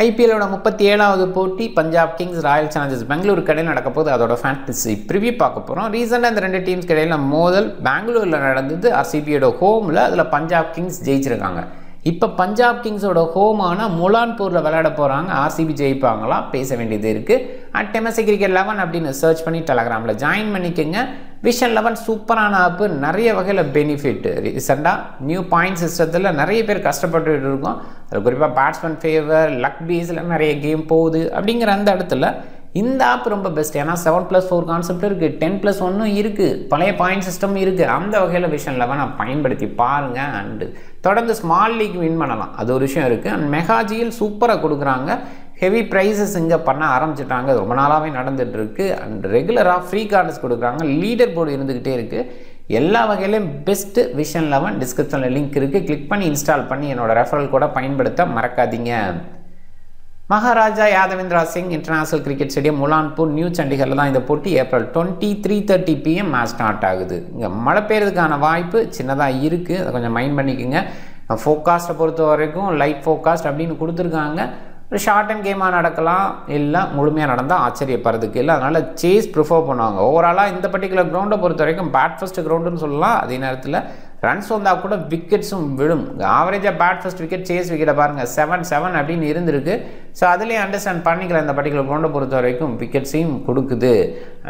ஐபிஎல்லோட 37வது போட்டி Punjab Kings Royal Challengers Bangalore கடையில் நடக்க போது அதோட ஃபேண்டசி ப்ரிவியூ பார்க்க போகிறோம். ரீசெண்டாக இந்த ரெண்டு டீம்ஸ் கடையில் மோதல் பெங்களூரில் நடந்தது. ஆர்சிபியோட ஹோமில் அதில் பஞ்சாப் கிங்ஸ் ஜெயிச்சிருக்காங்க. இப்போ பஞ்சாப் கிங்ஸோட ஹோமான முலான்பூரில் விளையாட போகிறாங்க. ஆர்சிபி ஜெயிப்பாங்களா பேச வேண்டியது இருக்குது. அட் எம்எஸ்சி கிரிக்கெட் 11 அப்படின்னு சர்ச் பண்ணி டெலகிராமில் ஜாயின் பண்ணிக்கோங்க. விஷன் 11 சூப்பரான ஆப்பு, நிறைய வகையில் பெனிஃபிட். ரீசெண்டாக நியூ பாயிண்ட் சிஸ்டத்தில் நிறைய பேர் கஷ்டப்பட்டுட்டு இருக்கோம். அது குறிப்பாக பேட்ஸ்மேன் ஃபேவர், லக் பீஸில் நிறைய கேம் போகுது. அப்படிங்கிற அந்த இடத்துல இந்த ஆப் ரொம்ப பெஸ்ட். ஏன்னா 7+4 கான்செப்ட் இருக்குது, 10+1 இருக்குது, பழைய பாயிண்ட் சிஸ்டம் இருக்குது. அந்த வகையில் விஷன் 11 பயன்படுத்தி பாருங்கள். அண்டு தொடர்ந்து ஸ்மால் லீக் வின் பண்ணலாம், அது ஒரு விஷயம் இருக்குது. அண்ட் மெகாஜியில் சூப்பராக கொடுக்குறாங்க. ஹெவி ப்ரைஸஸ் இங்கே பண்ண ஆரம்பிச்சிட்டாங்க, ரொம்ப நாளாகவே நடந்துகிட்ருக்கு. அண்ட் ரெகுலராக ஃப்ரீ கார்டஸ் கொடுக்குறாங்க, லீடர் போர்டு இருந்துக்கிட்டே இருக்குது. எல்லா வகையிலையும் பெஸ்ட்டு விஷன் 11 டிஸ்கிரிப்ஷனில் லிங்க் இருக்குது, கிளிக் பண்ணி இன்ஸ்டால் பண்ணி என்னோடய ரெஃபரல் கூட பயன்படுத்த மறக்காதீங்க. Maharaja Yadavendra Singh international cricket stadium Mullanpur new சண்டிகரில் தான் இந்த போட்டி ஏப்ரல் 20 3:30 PM மேட்ச் ஸ்டார்ட் ஆகுது. இங்கே மழை பெய்யறதுக்கான வாய்ப்பு சின்னதாக இருக்குது, அதை கொஞ்சம் மைண்ட் பண்ணிக்கோங்க. ஃபோக்காஸ்ட்டை பொறுத்த வரைக்கும் லைட் ஃபோக்காஸ்ட் அப்படின்னு கொடுத்துருக்காங்க. ஒரு ஷார்ட் அண்ட் கேமாக நடக்கலாம், இல்லை முழுமையாக நடந்தால் ஆச்சரியப்படுறதுக்கு இல்லை. அதனால் சேஸ் ப்ரிஃபர் பண்ணுவாங்க. ஓவராலாக இந்த பர்டிகுலர் கிரவுண்டை பொறுத்த வரைக்கும் பேட் ஃபர்ஸ்ட் கிரவுண்டுன்னு சொல்லலாம். அதே நேரத்தில் ரன்ஸ் வந்தால் கூட விக்கெட்ஸும் விழும். ஆவரேஜாக பேட் ஃபர்ஸ்ட் விக்கெட், சேஸ் விக்கெட்டை பாருங்கள் 7-7 அப்படின்னு இருந்திருக்கு. ஸோ அதுலேயே அண்டர்ஸ்டாண்ட் பண்ணிக்கலாம் இந்த பர்டிகுலர் கிரவுண்டை பொறுத்த வரைக்கும் விக்கெட்ஸையும் கொடுக்குது.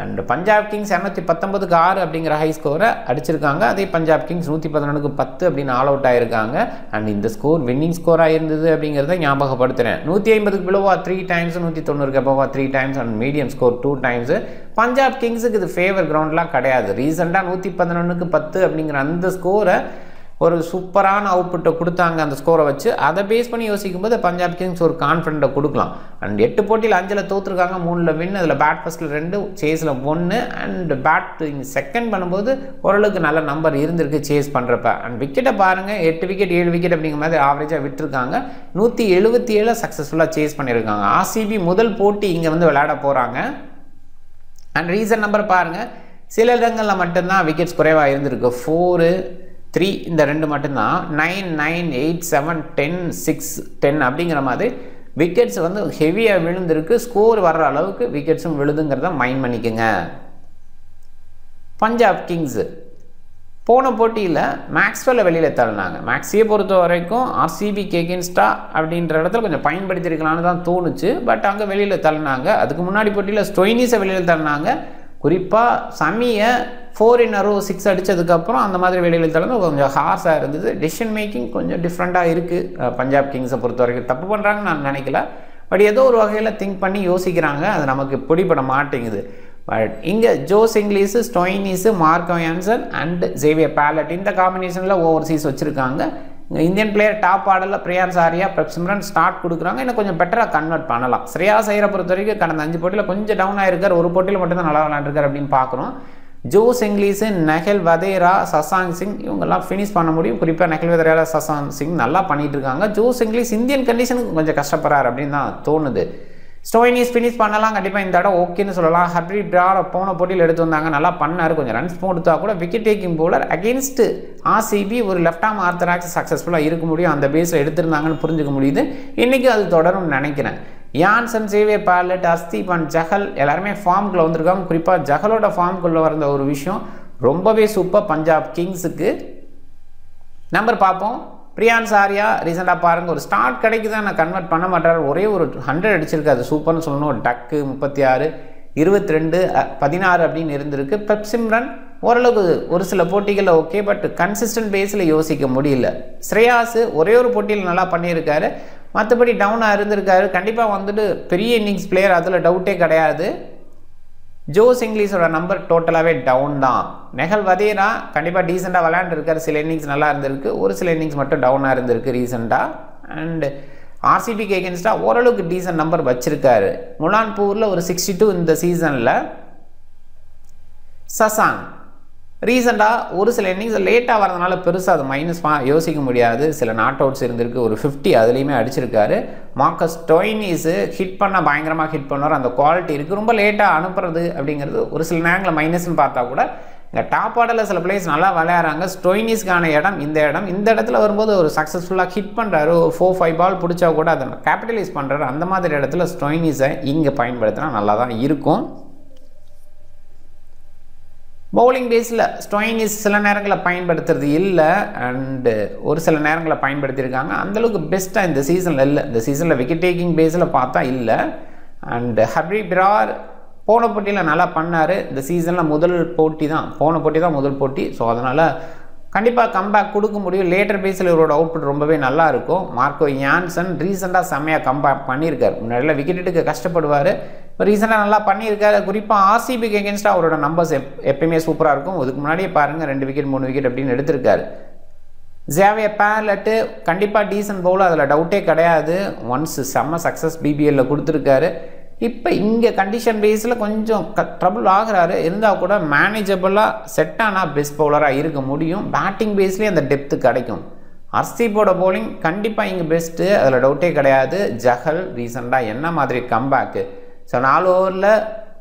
அண்ட் பஞ்சாப் கிங்ஸ் 219க்கு 6 அப்படிங்கிற ஹை ஸ்கோரை அடிச்சிருக்காங்க. அதே பஞ்சாப் கிங்ஸ் 111க்கு 10 அப்படின்னு ஆல் அவுட் ஆகிருக்காங்க. அண்ட் இந்த ஸ்கோர் வின்னிங் ஸ்கோராக இருந்தது அப்படிங்கிறத ஞாபகப்படுத்துகிறேன். 150க்கு பிலோவா 3 டைம்ஸ், 190க்கு அபோவா 3 times and medium score 2 times. Punjab கிங்ஸுக்கு இது ஃபேவர் கிரவுண்ட்லாம் கிடையாது. ரீசெண்டாக 111க்கு 10 அப்படிங்கிற அந்த ஸ்கோரை ஒரு சூப்பரான அவுட்புட்டை கொடுத்தாங்க. அந்த ஸ்கோரை வச்சு அதை பேஸ் பண்ணி யோசிக்கும் போது பஞ்சாப் கிங்ஸ் ஒரு கான்ஃபிடென்ட்டை கொடுக்கலாம். அண்ட் 8 போட்டியில் 5 தோற்றுருக்காங்க, 3 வின். அதில் பேட் ஃபர்ஸ்ட்டில் 2, சேஸில் 1. அண்ட் பேட் செகண்ட் பண்ணும்போது ஓரளவுக்கு நல்ல நம்பர் இருந்திருக்கு சேஸ் பண்ணுறப்ப. அண்ட் விக்கெட்டை பாருங்கள், 8 விக்கெட் 7 விக்கெட் அப்படிங்கிற மாதிரி ஆவரேஜாக விட்டுருக்காங்க. 177 சக்ஸஸ்ஃபுல்லாக சேஸ் பண்ணியிருக்காங்க. ஆர்சிபி முதல் போட்டி இங்கே வந்து விளையாட போகிறாங்க. அண்ட் ரீசன் நம்பர் பாருங்கள், சில இடங்களில் மட்டும்தான் விக்கெட்ஸ் குறைவாக இருந்திருக்கு. 4, 3 இந்த 2 மட்டும்தான். 9, 9, 8, 7, 10, 6, 10 அப்படிங்கிற மாதிரி விக்கெட்ஸ் வந்து ஹெவியாக விழுந்திருக்கு. ஸ்கோர் வர்ற அளவுக்கு விக்கெட்ஸும் விழுதுங்கிறத மைண்ட் பண்ணிக்கோங்க. பஞ்சாப் கிங்ஸு போன போட்டியில் மேக்ஸ்வெல்லை வெளியில் தள்ளினாங்க. மேக்ஸியை பொறுத்த வரைக்கும் ஆர்சிபிக்கு எகென்ஸ்டாக அப்படின்ற இடத்துல கொஞ்சம் பயன்படுத்தியிருக்கலான்னு தான் தோணுச்சு. பட் அங்கே வெளியில் தள்ளினாங்க. அதுக்கு முன்னாடி போட்டியில் ஸ்டோயினிஸை வெளியில் தள்ளினாங்க. குறிப்பாக சமியை 4 in a row 6 அடித்ததுக்கப்புறம் அந்த மாதிரி வெளியில் தள்ளது கொஞ்சம் ஹார்ஸாக இருந்தது. டெசிஷன் மேக்கிங் கொஞ்சம் டிஃப்ரெண்ட்டாக இருக்குது. பஞ்சாப் கிங்ஸை பொறுத்த வரைக்கும் தப்பு பண்ணுறாங்கன்னு நான் நினைக்கல. பட் ஏதோ ஒரு வகையில் திங்க் பண்ணி யோசிக்கிறாங்க, அது நமக்கு பிடிபட மாட்டேங்குது. பட் இங்கே Josh Inglis, Stoinis, Marco Jansen and Xavier Bartlett இந்த காம்பினேஷனில் ஓவர்சீஸ் வச்சுருக்காங்க. இந்தியன் பிளேயர் டாப் ஆர்டரில் பிரியான்ஸ் ஆரியா, பிரப்சிம்ரன் ஸ்டார்ட் கொடுக்குறாங்க. இன்னும் கொஞ்சம் பெட்டராக கன்வெர்ட் பண்ணலாம். ஸ்ரேயாஸ் ஐயரை பொறுத்த வரைக்கும் கடந்த 5 போட்டியில் கொஞ்சம் டவுன் ஆகிருக்கார். ஒரு போட்டியில் மட்டும்தான் நல்லா விளையாண்டுருக்கார் அப்படின்னு பார்க்குறோம். ஜோஸ் இங்கிலீஷு, நெஹல் வதேரா, சசாங் சிங் இவங்கெல்லாம் ஃபினிஷ் பண்ண முடியும். குறிப்பாக நெஹல் வதேரா, சசாங் சிங் நல்லா பண்ணிகிட்டு இருக்காங்க. ஜோஸ் இங்கிலீஷ் இந்தியன் கண்டிஷனுக்கு கொஞ்சம் கஷ்டப்படுறாரு அப்படின்னு தான் தோணுது. ஸ்டோயினிஸ் ஃபினிஷ் பண்ணலாம் கண்டிப்பாக இந்த இடம் ஓகேன்னு சொல்லலாம். ஹர்ப்ரீத் பிரார் போன போட்டியில் எடுத்து வந்தாங்க, நல்லா பண்ணார். கொஞ்சம் ரன்ஸ் கொடுத்தா கூட wicket taking bowler against RCB ஒரு லெஃப்ட் ஆர்ம் ஆர்த்தடாக்ஸ் சக்ஸஸ்ஃபுல்லாக இருக்க முடியும். அந்த பேஸில் எடுத்திருந்தாங்கன்னு புரிஞ்சுக்க முடியுது. இன்றைக்கி அது தொடரும்னு நினைக்கிறேன். Jansen, Xavier Bartlett, Arshdeep and Chahal எல்லாருமே ஃபார்முக்குள்ளே வந்திருக்காங்க. குறிப்பாக ஜஹலோட ஃபார்முக்குள்ளே வந்த ஒரு விஷயம் ரொம்பவே சூப்பர் பஞ்சாப் கிங்ஸுக்கு. நம்பர் பார்ப்போம். பிரியான்ஸ் ஆரியா ரீசெண்டாக பாருங்கள், ஒரு ஸ்டார்ட் கிடைக்குதான் நான் கன்வெர்ட் பண்ண மாட்டார். ஒரே ஒரு 100 அடிச்சிருக்காது, சூப்பர்னு சொல்லணும். ஒரு டக்கு 36, 22, 16 அப்படின்னு இருந்திருக்கு. பிரப்சிம்ரன் ஓரளவுக்கு ஒரு சில போட்டிகளில் ஓகே, பட் கன்சிஸ்டன்ட் பேஸில் யோசிக்க முடியல. ஸ்ரேயாஸு ஒரே ஒரு போட்டியில் நல்லா பண்ணியிருக்காரு, மற்றபடி டவுனாக இருந்திருக்காரு. கண்டிப்பாக வந்துட்டு பெரிய இன்னிங்ஸ் பிளேயர், அதில் டவுட்டே கிடையாது. ஜோஸ் இங்கிலீஷோட நம்பர் டோட்டலாகவே டவுன் தான். நெஹல் வதேரா கண்டிப்பாக டீசெண்டாக விளையாண்டுருக்காரு. சில இன்னிங்ஸ் நல்லா இருந்திருக்கு, ஒரு சில இன்னிங்ஸ் மட்டும் டவுனாக இருந்திருக்கு ரீசெண்டாக. அண்டு ஆர்சிபிக்கு எகென்ஸ்டாக ஓரளவுக்கு டீசென்ட் நம்பர் வச்சுருக்காரு. முலான்பூரில் ஒரு 62 இந்த சீசனில். சசாங் ரீசெண்டாக ஒரு சில இன்னிங்ஸ் லேட்டாக வரதுனால பெருசாக அது மைனஸ் யோசிக்க முடியாது. சில நாட் அவுட்ஸ் இருந்திருக்கு, ஒரு 50 அதுலேயுமே அடிச்சிருக்காரு. மார்க்கஸ் ஸ்டோயினிஸு ஹிட் பண்ணால் பயங்கரமாக ஹிட் பண்ணுவார், அந்த குவாலிட்டி இருக்குது. ரொம்ப லேட்டாக அனுப்புறது அப்படிங்கிறது ஒரு சில நேரங்களில் மைனஸ்ன்னு பார்த்தா கூட இங்கே டாப் ஆர்டரில் சில பிளேயர்ஸ் நல்லா விளையாடுறாங்க. ஸ்டோயினிஸ்க்கான இடம் இந்த இடத்துல வரும்போது ஒரு சக்ஸஸ்ஃபுல்லாக ஹிட் பண்ணுறாரு. ஒரு 4-5 பால் பிடிச்சா கூட அதை கேபிட்டலைஸ் பண்ணுறாரு. அந்த மாதிரி இடத்துல ஸ்டோயினிஸை இங்கே பயன்படுத்தினா நல்லா தான் இருக்கும். பவுலிங் பேஸில் ஸ்டோயினிஸ் சில நேரங்களில் பயன்படுத்துறது இல்லை, அண்டு ஒரு சில நேரங்களில் பயன்படுத்தியிருக்காங்க. அந்தளவுக்கு பெஸ்ட்டாக இந்த சீசனில் இல்லை. இந்த சீசனில் விக்கெட் டேக்கிங் பேஸில் பார்த்தா இல்லை. அண்டு ஹர்ப்ரீத் பிரார் போன போட்டியில் நல்லா பண்ணார். இந்த சீசனில் போன போட்டி தான் முதல் போட்டி. ஸோ அதனால் கண்டிப்பாக கம்பேக் கொடுக்க முடியும். லேட்டர் பேஸில் இவரோட அவுட்புட் ரொம்பவே நல்லா இருக்கும். மார்க்கோ யான்சன் ரீசெண்டாக செம்மையாக கம்பேக் பண்ணியிருக்கார். முன்னாடியில் விக்கெட் எடுக்க கஷ்டப்படுவார், இப்போ ரீசெண்டாக நல்லா பண்ணியிருக்காரு. குறிப்பாக ஆர்சிபிக்கு எகென்ஸ்டாக அவரோட நம்பர்ஸ் எப்பயுமே சூப்பராக இருக்கும். அதுக்கு முன்னாடியே பாருங்கள் 2 விக்கெட் 3 விக்கெட் அப்படின்னு எடுத்திருக்காரு. ஜேவியர் பேர்லெட்டு கண்டிப்பாக டீசன்ட் பவுலர், அதில் டவுட்டே கிடையாது. ஒன்ஸ் செம்ம சக்ஸஸ் பிபிஎல்ல கொடுத்துருக்காரு. இப்போ இங்கே கண்டிஷன் பேஸில் கொஞ்சம் ட்ரபுள் ஆகிறாரு. இருந்தால் கூட மேனேஜபிளாக செட் ஆனால் பெஸ்ட் பவுலராக இருக்க முடியும். பேட்டிங் பேஸ்லேயே அந்த டெப்த்து கிடைக்கும். ஆர்சிபியோட பவுலிங் கண்டிப்பாக இங்கே பெஸ்ட்டு, அதில் டவுட்டே கிடையாது. ஜஹல் ரீசெண்டாக என்ன மாதிரி கம்பேக்கு. ஸோ 4 ஓவரில்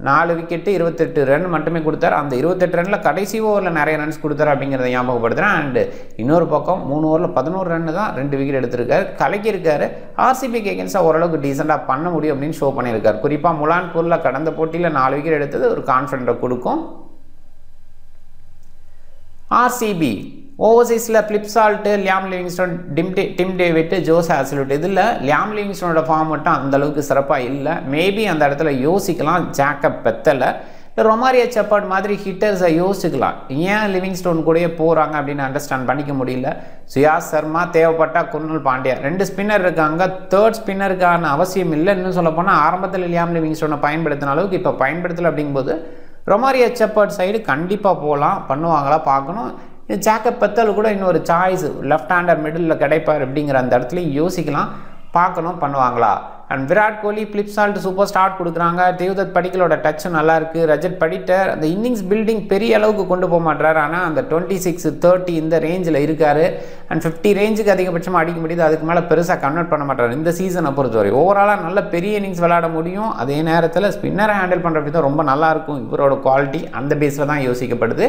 4 விக்கெட்டு 28 ரன் மட்டுமே கொடுத்தாரு. அந்த 28 ரனில் கடைசி ஓவரில் நிறைய ரன்ஸ் கொடுத்தாரு அப்படிங்கிறத ஞாபகப்படுத்துகிறேன். அண்டு இன்னொரு பக்கம் 3 ஓவரில் 11 ரன்னு தான் 2 விக்கெட் எடுத்திருக்காரு, கலக்கியிருக்காரு. ஆர்சிபிக்கு எகென்ஸ்டாக ஓரளவுக்கு டீசெண்டாக பண்ண முடியும் அப்படின்னு ஷோ பண்ணியிருக்காரு. குறிப்பாக முலான்பூரில் கடந்த போட்டியில் 4 விக்கெட் எடுத்தது ஒரு கான்ஃபிடென்ட்டை கொடுக்கும். ஆர்சிபி ஓவர்சீஸில் Phil Salt, Liam Livingstone, Tim David, Josh Hazlewood. இதில் லியாம் லிவிங்ஸ்டோனோட ஃபார்ம் மட்டும் அந்தளவுக்கு சிறப்பாக இல்லை. மேபி அந்த இடத்துல யோசிக்கலாம் ஜாக்கப் பெத்தலை, ரொமாரியோ செப்பர்ட் மாதிரி ஹிட்டர்ஸை யோசிக்கலாம். ஏன் லிவிங்ஸ்டோன் கூடயே போகிறாங்க அப்படின்னு அண்டர்ஸ்டாண்ட் பண்ணிக்க முடியல. சுயாஸ் சர்மா தேவைப்பட்டா குர்னல் பாண்டியா 2 ஸ்பின்னர் இருக்காங்க. 3rd ஸ்பின்னருக்கான அவசியம் இல்லை. இன்னும் சொல்லப்போனால் ஆரம்பத்தில் லியாம் லிவிங்ஸ்டோனை பயன்படுத்தின அளவுக்கு இப்போ பயன்படுத்தலை. அப்படிங்கும்போது ரொமாரியோ செப்பர்ட் சைடு கண்டிப்பாக போகலாம், பண்ணுவாங்களா பார்க்கணும். ஜாக்கப் பெத்தல் கூட இன்னொரு சாய்ஸ் லெஃப்ட் ஹேண்டர் மிடில் கிடைப்பார் அப்படிங்கிற அந்த இடத்துல யோசிக்கலாம், பார்க்கணும் பண்ணுவாங்களா. And Virat Kohli Phil Salt super start கொடுக்குறாங்க. தேவ்தத் படிக்கலோட டச்சும் நல்லாயிருக்கு. ரஜத் படிட்டர் அந்த இன்னிங்ஸ் பில்டிங் பெரிய அளவுக்கு கொண்டு போக மாட்டார், ஆனால் அந்த 26-30 இந்த ரேஞ்சில் இருக்கார். அண்ட் 50 ரேஞ்சுக்கு அதிகபட்சமாக அடிக்க முடியுது. அதுக்கு மேலே பெருசாக கன்வெர்ட் பண்ண மாட்டார் இந்த சீசனை பொறுத்தவரை. ஓவராலாக நல்ல பெரிய இன்னிங்ஸ் விளையாட முடியும். அதே நேரத்தில் ஸ்பின்னரை ஹேண்டில் பண்ணுறது தான் ரொம்ப நல்லாயிருக்கும். இவரோட குவாலிட்டி அந்த பேஸில் தான் யோசிக்கப்படுது.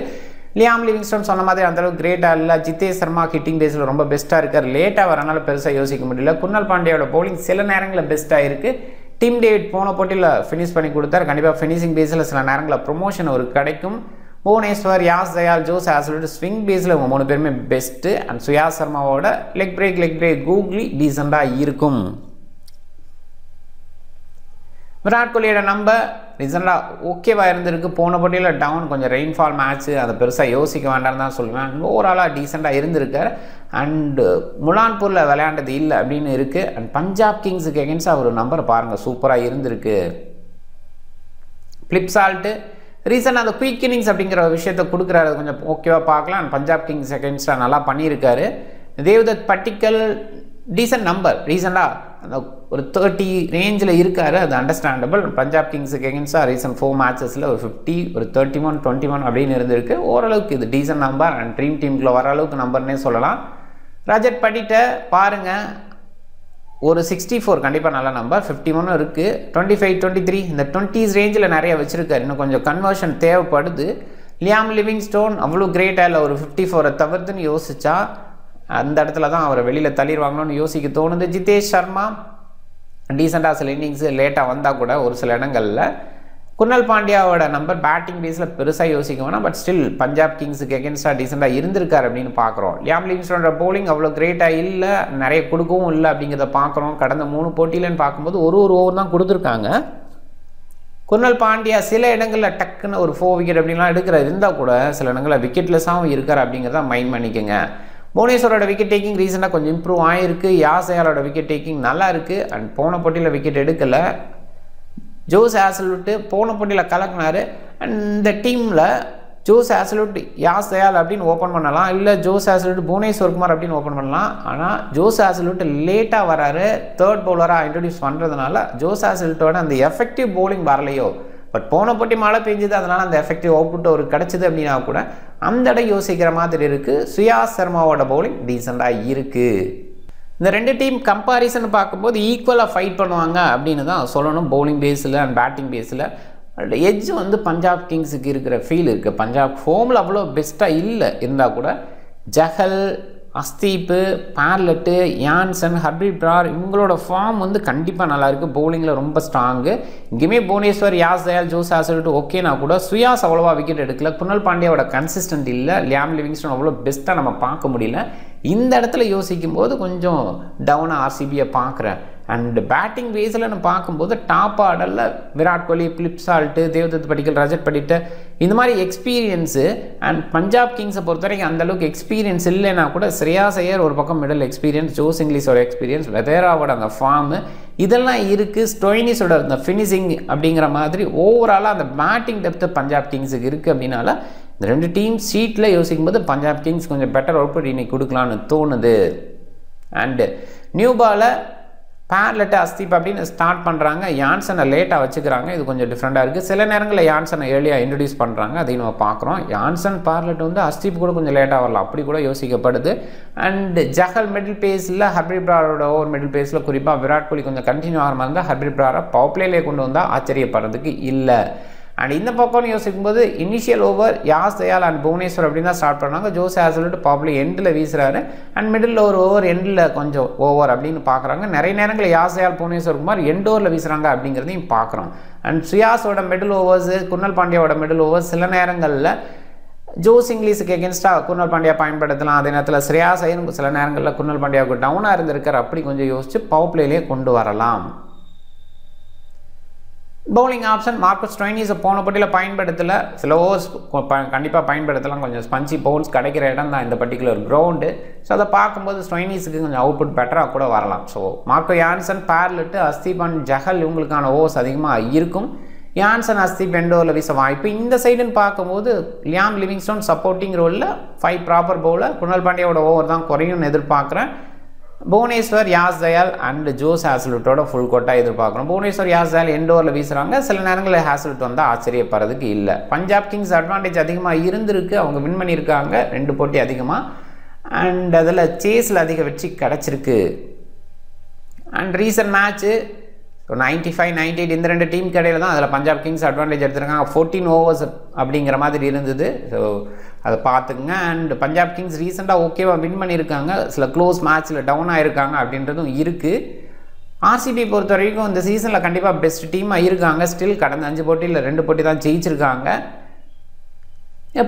லியாம் லிவிங்ஸ்டோன் சொன்ன மாதிரி அந்தளவுக்கு கிரேட்டாக இல்லை. ஜித்தேஷ் சர்மா ஹிட்டிங் பேஸில் ரொம்ப பெஸ்ட்டாக இருக்கார். லேட்டாக வரனால பெருசாக யோசிக்க முடியல. குர்னல் பாண்டியாவோட பவுலிங் சில நேரங்களில் பெஸ்ட்டாக இருக்குது. டிம் டேவிட் போன போட்டியில் ஃபினிஷ் பண்ணி கொடுத்தார். கண்டிப்பாக ஃபினிஷிங் பேஸில் சில நேரங்களில் ப்ரொமோஷன் ஒரு கிடைக்கும். Bhuvneshwar, Yash Dayal, Josh Hazlewood swing pace இவங்க 3 பேருமே பெஸ்ட்டு. அண்ட் சுயாஸ் சர்மாவோட லெக் பிரேக் கூகுளி டீசெண்டாக இருக்கும். விராட் கோலியோட நம்பர் ரீசெண்டாக ஓகேவாக இருந்திருக்கு. போன போட்டியில் டவுன் கொஞ்சம் ரெயின்ஃபால் மேட்ச்சு, அதை பெருசாக யோசிக்க வேண்டாம்னு தான் சொல்லுவேன். ஓவராலாக டீசெண்டாக இருந்திருக்கார். அண்டு முலான்பூரில் விளையாண்டது இல்லை அப்படின்னு இருக்குது. அண்ட் பஞ்சாப் கிங்ஸுக்கு எகென்ஸ்டாக ஒரு நம்பர் பாருங்கள் சூப்பராக இருந்திருக்கு. பிளிப்சால்ட்டு ரீசெண்டாக அந்த குயிக் இன்னிங்ஸ் அப்படிங்கிற விஷயத்தை கொடுக்குறாரு, கொஞ்சம் ஓகேவாக பார்க்கலாம். அண்ட் பஞ்சாப் கிங்ஸ் எகென்ஸ்டாக நல்லா பண்ணியிருக்காரு. தேவ்தத் படிக்கல் டீசென்ட் நம்பர், ரீசெண்டாக அந்த ஒரு 30 ரேஞ்சில் இருக்கார், அது அண்டர்ஸ்டாண்டபிள். பஞ்சாப் கிங்ஸுக்கு எகென்ஸ்டாக ரீசன்ட் 4 மேட்சஸில் ஒரு 50, ஒரு 31, 21 அப்படின்னு இருந்திருக்கு. ஓரளவுக்கு இது டீசென்ட் நம்பர். அண்ட் ட்ரீம் டீமுக்குள்ள வர அளவுக்கு நம்பர்னே சொல்லலாம். ரஜத் படிட்ட பாருங்கள் ஒரு 64 கண்டிப்பாக நல்ல நம்பர். 51 இருக்குது. 25, 23 இந்த 20s ரேஞ்சில் நிறைய வச்சுருக்காரு. இன்னும் கொஞ்சம் கன்வர்ஷன் தேவைப்படுது. லியாம் லிவிங்ஸ்டோன் அவ்வளோ கிரேட்டாக இல்லை, ஒரு 54 தவிர்த்துன்னு யோசிச்சா அந்த இடத்துல தான் அவரை வெளியில் தள்ளிடுவாங்களோன்னு யோசிக்க தோணுது. ஜித்தேஷ் சர்மா டீசெண்டாக சில இன்னிங்ஸு லேட்டாக வந்தால் கூட ஒரு சில இடங்களில். குர்னல் பாண்டியாவோட நம்பர் பேட்டிங் பேஸில் பெருசாக யோசிக்க வேணாம், பட் ஸ்டில் பஞ்சாப் கிங்ஸுக்கு எகென்ஸ்டாக டீசெண்டாக இருந்திருக்காரு அப்படின்னு பார்க்குறோம். லியாம் லிவிங்ஸ்டோனோட பவுலிங் அவ்வளோ கிரேட்டாக இல்லை, நிறைய கொடுக்கவும் இல்லை அப்படிங்கிறத பார்க்குறோம். கடந்த 3 போட்டியிலன்னு பார்க்கும்போது ஒரு ஓவர் தான் கொடுத்துருக்காங்க. குர்னல் பாண்டியா சில இடங்களில் டக்குன்னு ஒரு 4 விக்கெட் அப்படின்லாம் எடுக்கிறார். இருந்தால் கூட சில இடங்களில் விக்கெட்லெஸ்ஸாகவும் இருக்கார் அப்படிங்கிறத மைண்ட் பண்ணிக்கோங்க. புவனேஸ்வரோட விக்கெட் டேக்கிங் ரீசெண்டாக கொஞ்சம் இம்ப்ரூவ் ஆகிருக்கு. யாசையாலோட விக்கெட் டேக்கிங் நல்லா இருக்குது. அண்ட் போன போட்டியில் விக்கெட் எடுக்கலை. ஜோஸ் ஹேசல்வுட் போன போட்டியில் கலக்கினார். அண்ட் இந்த டீமில் ஜோஸ் ஹேசல்வுட் யாஸ் தயால் அப்படின்னு ஓப்பன் பண்ணலாம், இல்லை ஜோஸ் ஹேசல்வுட் புவனேஸ்வர் குமார் அப்படின்னு ஓப்பன் பண்ணலாம். ஆனால் ஜோஸ் ஹேசல்வுட் லேட்டாக வராரு, 3rd பவுலராக இன்ட்ரடியூஸ் பண்ணுறதுனால ஜோஸ் ஹேசல்வுட்டோட அந்த எஃபெக்டிவ் பவுலிங் வரலையோ. பட் போன போட்டி மழை பெஞ்சுது, அதனால் அந்த எஃபெக்டிவ் அவுட்புட் ஒரு கிடச்சிது அப்படின்னா கூட அந்த இடம் யோசிக்கிற மாதிரி இருக்குது. சுயாஸ் சர்மாவோட பவுலிங் டீசெண்டாக இருக்குது. இந்த 2 டீம் கம்பாரிசன் பார்க்கும்போது ஈக்குவலாக ஃபைட் பண்ணுவாங்க அப்படின்னு தான் சொல்லணும். பவுலிங் பேஸில் அண்ட் பேட்டிங் பேஸில் எட்ஜ் வந்து பஞ்சாப் கிங்ஸுக்கு இருக்கிற ஃபீல் இருக்குது. பஞ்சாப் ஹோமில் அவ்வளோ பெஸ்ட்டாக இல்லை இருந்தால் கூட ஜஹல், அஸ்தீப்பு, பார்லட்டு, யான்சன், ஹர்ப்ரீத் பிரார் இவங்களோட ஃபார்ம் வந்து கண்டிப்பாக நல்லாயிருக்கு. பவுலிங்கில் ரொம்ப ஸ்ட்ராங்கு. இங்கேயுமே புவனேஸ்வர், யாஸ் தயால், ஜோஸ் ஹேசல்வுட் ஓகேனா கூட சுயாஸ் அவ்வளோவா விக்கெட் எடுக்கல. குணல் பாண்டியாவோட கன்சிஸ்டன்ட் இல்லை. லியாம் லிவிங்ஸ்டன் அவ்வளோ பெஸ்ட்டாக நம்ம பார்க்க முடியல. இந்த இடத்துல யோசிக்கும் போது கொஞ்சம் டவுனாக ஆர்சிபியை பார்க்குறேன். அண்ட் பேட்டிங் பேஸில் நம்ம பார்க்கும்போது டாப் ஆர்டரில் விராட் கோலி, பிலிப் சால்ட்டு, தேவ்தத் படிக்கல், ரஜத் படிட்டர் இந்த மாதிரி எக்ஸ்பீரியன்ஸு. அண்ட் பஞ்சாப் கிங்ஸை பொறுத்த வரைக்கும் அந்தளவுக்கு எக்ஸ்பீரியன்ஸ் இல்லைன்னா கூட ஸ்ரேயாஸ் ஐயர் ஒரு பக்கம் மிடில் எக்ஸ்பீரியன்ஸ், ஜோஸ் இங்கிலீஷோட எக்ஸ்பீரியன்ஸ், வெதேராவோட அந்த ஃபார்மு இதெல்லாம் இருக்குது. ஸ்டோயினிஸோட அந்த ஃபினிஷிங் அப்படிங்கிற மாதிரி ஓவராலாக அந்த பேட்டிங் டெப்த்து பஞ்சாப் கிங்ஸுக்கு இருக்குது. அப்படின்னால இந்த ரெண்டு டீம் சீட்டில் யோசிக்கும் போது பஞ்சாப் கிங்ஸ் கொஞ்சம் பெட்டர் அவுட்புட் இன்னைக்கு கொடுக்கலான்னு தோணுது. அண்டு நியூ பாலை பார்லட்டு, அஸ்தீப் அப்படின்னு ஸ்டார்ட் பண்ணுறாங்க. யான்சனை லேட்டாக வச்சுக்கிறாங்க. இது கொஞ்சம் டிஃப்ரெண்ட்டாக இருக்குது. சில நேரங்களில் யான்சனை ஏர்லியாக இன்ட்ரடியூஸ் பண்ணுறாங்க. அதையும் நம்ம பார்க்குறோம். யான்சன், பார்லட் வந்து அஸ்தீப் கூட கொஞ்சம் லேட்டாக வரலாம் அப்படி கூட யோசிக்கப்படுது. அண்டு ஜஹல் மிடில் பேஸில், ஹர்ப்ரீத் பிராரோட ஓவர் மிடில் பேஸில் குறிப்பாக விராட் கோலி கொஞ்சம் கண்டினியூ ஆகிற மாதிரி இருந்தால் ஹர்ப்ரீத் பிராரை பவர் பிளேலே கொண்டு வந்தால் ஆச்சரியப்படுறதுக்கு இல்லை. அண்ட் இந்த பக்கம்னு யோசிக்கும்போது initial over Yash Dayal and Bhuvneshwar அப்படின்னு தான் ஸ்டார்ட் பண்ணாங்க. ஜோஸ் ஹேசல்வுட் ப்ராப்ளி எண்டில் வீசுறாரு. அண்ட் மிடில் ஒரு ஓவர், எண்டில் கொஞ்சம் ஓவர் அப்படின்னு பார்க்குறாங்க. நிறைய நேரங்களில் யாஸ் தயால், புவனேஸ்வர் குமார் எண்ட் ஓவரில் வீசுகிறாங்க அப்படிங்கிறதையும் பார்க்குறோம். அண்ட் சுயாஸோட மிடில் ஓவர்ஸு, குணல் பாண்டியாவோட மிடில் ஓவர்ஸ் சில நேரங்களில் ஜோஸ் இங்கிலீஷுக்கு எகென்ஸ்டாக குணல் பாண்டியா பயன்படுத்தலாம். அதே நேரத்தில் ஸ்ரேயாஸ் ஐயரும் சில நேரங்களில் குணல் பாண்டியாவுக்கு டவுனாக இருந்திருக்கார். அப்படி கொஞ்சம் யோசிச்சு பவர் பிளேலேயே கொண்டு வரலாம். பவுலிங் ஆப்ஷன் மார்க்கஸ் ஸ்டோயினிஸை போன போட்டியில் பயன்படுத்தலை. சில ஓவர்ஸ் கண்டிப்பாக பயன்படுத்தலாம். கொஞ்சம் ஸ்பஞ்சி பவுல்ஸ் கிடைக்கிற இடம் தான் இந்த பர்டிகுலர் கிரவுண்டு. ஸோ அதை பார்க்கும்போது ஸ்டோயினிஸுக்கு கொஞ்சம் அவுட்புட் பெட்டராக கூட வரலாம். So Marco Jansen, Bartlett, Arshdeep and Chahal இவங்களுக்கான ஓவர்ஸ் அதிகமாக இருக்கும். யான்சன், அஸ்தீப் எண்ட் ஓவரில் வீச வாய்ப்பு. இந்த சைடுன்னு பார்க்கும்போது லியாம் லிவிங்ஸ்டோன் சப்போர்ட்டிங் ரோலில் 5 ப்ராப்பர் பவுலர். குணல் பாண்டியாவோட ஓவர் தான் குறையும்னு எதிர்பார்க்குறேன். புவனேஸ்வர், யாஸ் தயால் அண்ட் ஜோஸ் ஹேசல்வுட்டோட ஃபுல் கோட்டாக எதிர்பார்க்குறோம். புவனேஸ்வர், யாஸ் தயால் எண்ட் ஓவரில் வீசுகிறாங்க. சில நேரங்களில் ஹேசல்வுட் வந்தால் ஆச்சரியப்படுறதுக்கு இல்லை. பஞ்சாப் கிங்ஸ் அட்வான்டேஜ் அதிகமாக இருந்திருக்கு. அவங்க வின் பண்ணியிருக்காங்க 2 போட்டி அதிகமாக. அண்ட் அதில் சேஸில் அதிக வெற்றி கிடச்சிருக்கு. அண்ட் ரீசன்ட் மேட்ச்சு 95, 98 இந்த 2 டீம் இடையில தான் அதில் பஞ்சாப் கிங்ஸ் அட்வான்டேஜ் எடுத்துருக்காங்க. 14 ஓவர்ஸ் அப்படிங்கிற மாதிரி இருந்தது. ஸோ அதை பார்த்துக்குங்க. அண்ட் பஞ்சாப் கிங்ஸ் ரீசெண்டாக ஓகேவாக வின் பண்ணியிருக்காங்க. சில க்ளோஸ் மேட்ச்சில் டவுன் ஆகிருக்காங்க அப்படின்றதும் இருக்குது. ஆர்சிபி பொறுத்த வரைக்கும் இந்த சீசனில் கண்டிப்பாக பெஸ்ட் டீமாக இருக்காங்க. ஸ்டில் கடந்த 5 போட்டியில் 2 போட்டி தான் ஜெயிச்சிருக்காங்க.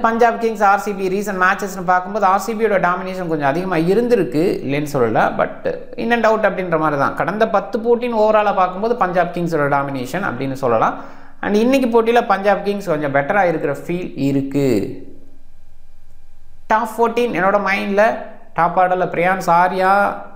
பஞ்சாப் கிங்ஸ், ஆர்சிபி ரீசன்ட் மேட்சஸ்ன்னு பார்க்கும்போது ஆர்சிபியோட டாமினேஷன் கொஞ்சம் அதிகமாக இருந்திருக்கு, இல்லைன்னு சொல்லலை. பட் இன் அண்ட் அவுட் அப்படின்ற மாதிரி தான். கடந்த 10 போட்டின்னு ஓவராலாக பார்க்கும்போது பஞ்சாப் கிங்ஸோட டாமினேஷன் அப்படின்னு சொல்லலாம். அண்ட் இன்றைக்கி போட்டியில் பஞ்சாப் கிங்ஸ் கொஞ்சம் பெட்டராக இருக்கிற ஃபீல் இருக்குது. டாப் 14 என்னோட மைண்டில் டாப் ஆர்டரில் பிரியான்ஸ், ஆர்யா,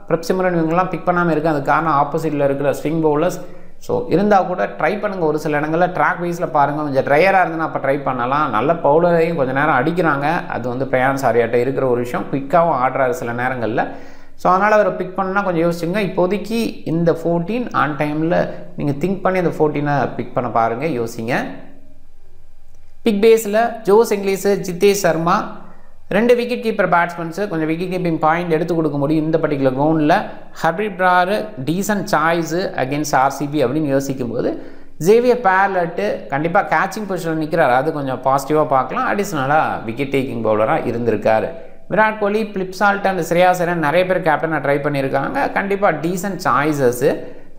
பிரப்சிமரன் இவங்கெல்லாம் பிக் பண்ணாமல் இருக்குது. அதுக்கு காரணம் ஆப்போசிட்டில் இருக்கிற ஸ்விங் பவுலர்ஸ். ஸோ இருந்தால் கூட ட்ரை பண்ணுங்கள். ஒரு சில இடங்களில் ட்ராக் வைஸில் பாருங்கள். கொஞ்சம் ட்ரையராக இருந்ததுன்னா அப்போ ட்ரை பண்ணலாம். நல்ல பவுலரையும் கொஞ்சம் நேரம் அடிக்கிறாங்க. அது வந்து பிரியான்ஸ், ஆர்யாட்ட இருக்கிற ஒரு விஷயம். குயிக்காகவும் ஆடுறாரு சில நேரங்களில். ஸோ அதனால் அவரை பிக் பண்ணால் கொஞ்சம் யோசிச்சுங்க. இப்போதைக்கு இந்த 14 ஆன் டைமில் நீங்கள் திங்க் பண்ணி அந்த 14 பிக் பண்ண பாருங்கள், யோசிங்க. பிக் பேஸில் Josh Inglis, Jitesh Sharma 2 wicket keeper batsmen கொஞ்சம் விக்கெட் கீப்பிங் பாயிண்ட் எடுத்து கொடுக்க முடியும் இந்த பர்டிகுலர் கிரவுண்டில். Harpreet Brar decent choice against RCB அப்படின்னு யோசிக்கும் போது ஜேவியர் பார்லட்டு கண்டிப்பாக கேச்சிங் பொசிஷனில் நிற்கிறார். அது கொஞ்சம் பாசிட்டிவாக பார்க்கலாம். அடிஷ்னலாக விக்கெட் டேக்கிங் பவுலராக இருந்திருக்காரு. Virat Kohli, Phil Salt and Shreyas Iyer நிறைய பேர் கேப்டனாக ட்ரை பண்ணியிருக்காங்க. கண்டிப்பாக decent choices.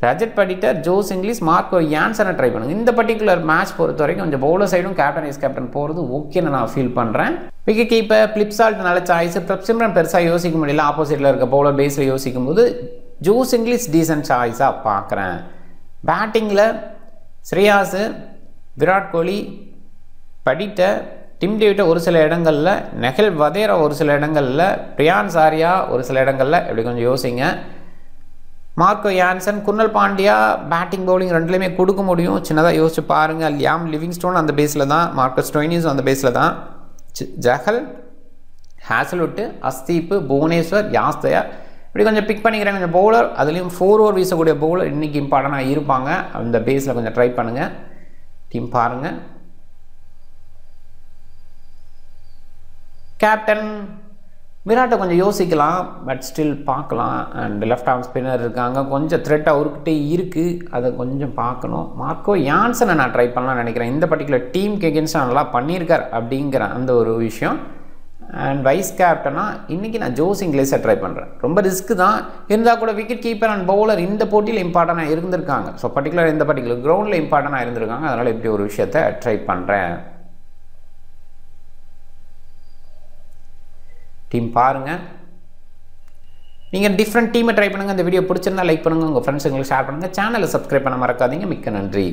Rajat Patidar, Josh Inglis, Marco யான்சனை ட்ரை பண்ணுங்க. இந்த பர்டிகுலர் மேட்ச் பொறுத்த வரைக்கும் கொஞ்சம் பவுலர் சைடும் கேப்டன் வைஸ் கேப்டன் போகிறது ஓகேன்னு நான் ஃபீல் பண்ணுறேன். விக்கெட் கீப்பர் பிலிப் சால்ட் நல்ல சாய்ஸ். பிரப்சிமரன் பெருசாக யோசிக்க முடியல. ஆப்போசிட்டில் இருக்க பவுலர் பேஸில் யோசிக்கும் போது ஜோஸ் இங்கிலீஷ் டீசன்ட் சாய்ஸாக பார்க்குறேன். பேட்டிங்கில் ஸ்ரேயாஸ், விராட் கோலி, படிட்டர், டிம் டேவிட்டை ஒரு சில இடங்களில், நெஹல் வதேரா ஒரு சில இடங்களில், பிரியான்ஸ் ஆர்யா ஒரு சில இடங்களில் இப்படி கொஞ்சம் யோசிங்க. Marco Jansen, Krunal Pandya batting bowling ரெண்டுலேயுமே கொடுக்க முடியும். சின்னதாக யோசிச்சு பாருங்கள். லியாம் லிவிங்ஸ்டோன் அந்த பேஸில் தான். மார்க்கஸ் ஸ்டோயினிஸ் அந்த பேஸில் தான். ஜஹல், ஹேசல்வுட், அஸ்தீப், புவனேஸ்வர், யாஸ் தயால் இப்படி கொஞ்சம் பிக் பண்ணிக்கிறேன். கொஞ்சம் பவுலர் அதுலேயும் 4 ஓவர் வீசக்கூடிய பவுலர் இன்றைக்கி இம்பார்ட்டனாக இருப்பாங்க. அந்த பேஸில் கொஞ்சம் ட்ரை பண்ணுங்கள். டீம் பாருங்கள். கேப்டன் விராட்டை கொஞ்சம் யோசிக்கலாம், பட் ஸ்டில் பார்க்கலாம். அண்ட் லெஃப்ட் ஆர்ம் ஸ்பின்னர் இருக்காங்க, கொஞ்சம் த்ரெட் அவர்கிட்ட இருக்குது, அதை கொஞ்சம் பார்க்கணும். மார்க்கோ யான்சனை நான் ட்ரை பண்ணலாம்னு நினைக்கிறேன். இந்த பர்டிகுலர் டீமுக்கு எகென்ஸ்டாக நல்லா பண்ணியிருக்கார் அப்படிங்கிற அந்த ஒரு விஷயம். அண்ட் வைஸ் கேப்டனாக இன்றைக்கி நான் ஜோஸ் இங்கிலீஷை ட்ரை பண்ணுறேன். ரொம்ப ரிஸ்க்கு தான் இருந்தால் கூட விக்கெட் கீப்பர் அண்ட் பவுலர் இந்த போட்டியில் இம்பார்ட்டண்டாக இருந்திருக்காங்க. ஸோ இந்த பர்டிகுலர் கிரவுண்டில் இம்பார்ட்டண்டாக இருந்திருக்காங்க. அதனால் இப்படி ஒரு விஷயத்தை ட்ரை பண்ணுறேன். டீம் பாருங்கள், நீங்கள் டிஃப்ரெண்ட் டீமை ட்ரை பண்ணுங்கள். இந்த வீடியோ பிடிச்சிருந்தா லைக் பண்ணுங்கள், உங்கள் ஃப்ரெண்ட்ஸுங்களுக்கு ஷேர் பண்ணுங்கள், சேனலை சப்ஸ்கிரைப் பண்ண மறக்காதீங்க. மிக்க நன்றி.